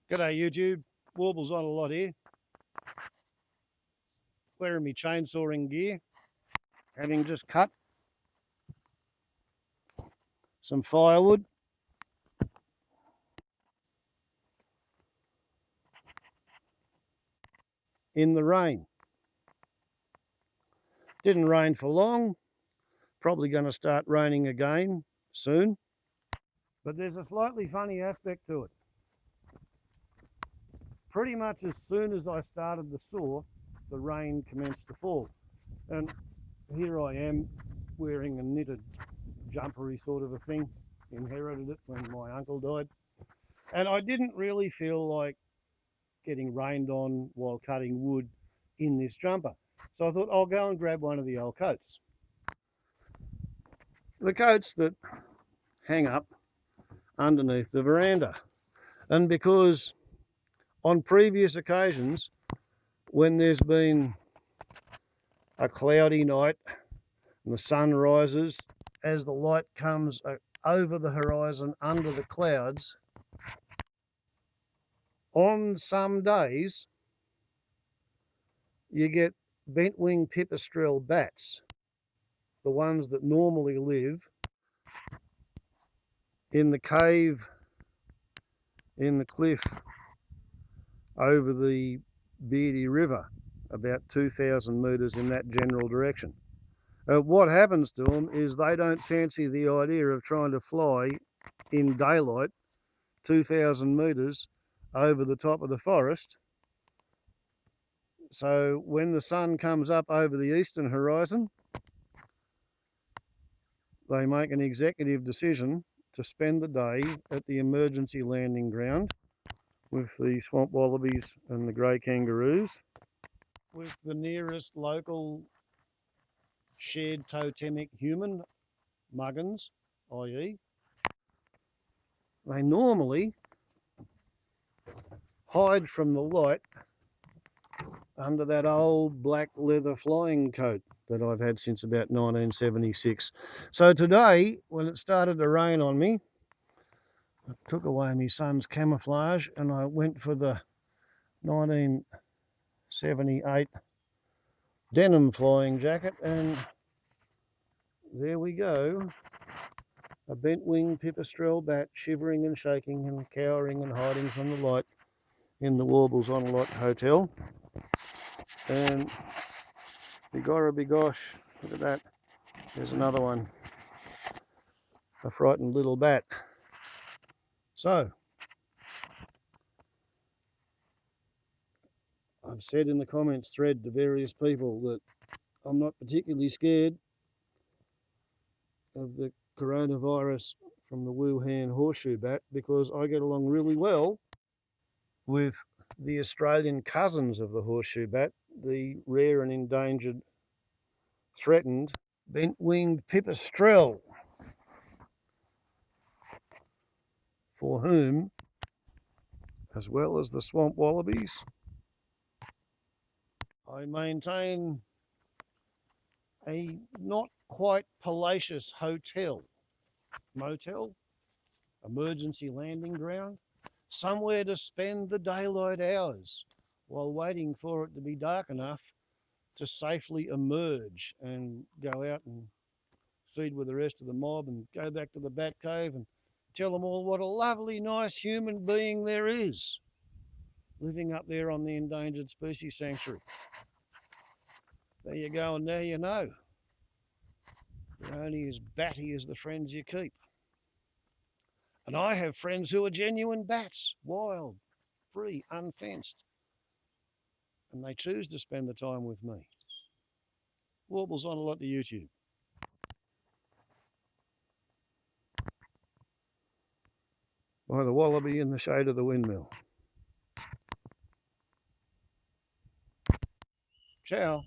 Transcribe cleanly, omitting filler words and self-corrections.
G'day YouTube, Warbles on a lot here. Wearing my chainsawing gear, having just cut some firewood. In the rain. Didn't rain for long, probably going to start raining again soon. But there's a slightly funny aspect to it. Pretty much as soon as I started the saw, the rain commenced to fall. And here I am wearing a knitted jumpery sort of a thing. Inherited it when my uncle died. And I didn't really feel like getting rained on while cutting wood in this jumper. So I thought I'll go and grab one of the old coats. The coats that hang up underneath the veranda. And because on previous occasions, when there's been a cloudy night and the sun rises, as the light comes over the horizon under the clouds, on some days you get bent-winged pipistrelle bats, the ones that normally live in the cave in the cliff over the Beardy River, about 2,000 metres in that general direction. What happens to them is they don't fancy the idea of trying to fly in daylight 2,000 metres over the top of the forest. So when the sun comes up over the eastern horizon, they make an executive decision to spend the day at the emergency landing ground with the swamp wallabies and the grey kangaroos, with the nearest local shared totemic human, muggins, i.e. they normally hide from the light under that old black leather flying coat that I've had since about 1976. So today, when it started to rain on me, I took away my son's camouflage and I went for the 1978 denim flying jacket, and there we go. A bent-winged pipistrelle bat shivering and shaking and cowering and hiding from the light in the Warbles on a Lot Hotel. And begorra begosh, look at that. There's another one. A frightened little bat. So, I've said in the comments thread to various people that I'm not particularly scared of the coronavirus from the Wuhan horseshoe bat because I get along really well with the Australian cousins of the horseshoe bat, the rare and endangered, threatened bent-winged pipistrelle, for whom, as well as the swamp wallabies, I maintain a not quite palatial hotel, motel, emergency landing ground, somewhere to spend the daylight hours while waiting for it to be dark enough to safely emerge and go out and feed with the rest of the mob and go back to the bat cave and tell them all what a lovely, nice human being there is living up there on the Endangered Species Sanctuary. There you go, and now you know. You're only as batty as the friends you keep. And I have friends who are genuine bats, wild, free, unfenced. And they choose to spend the time with me. Warbles on a lot to YouTube. By the wallaby in the shade of the windmill. Ciao.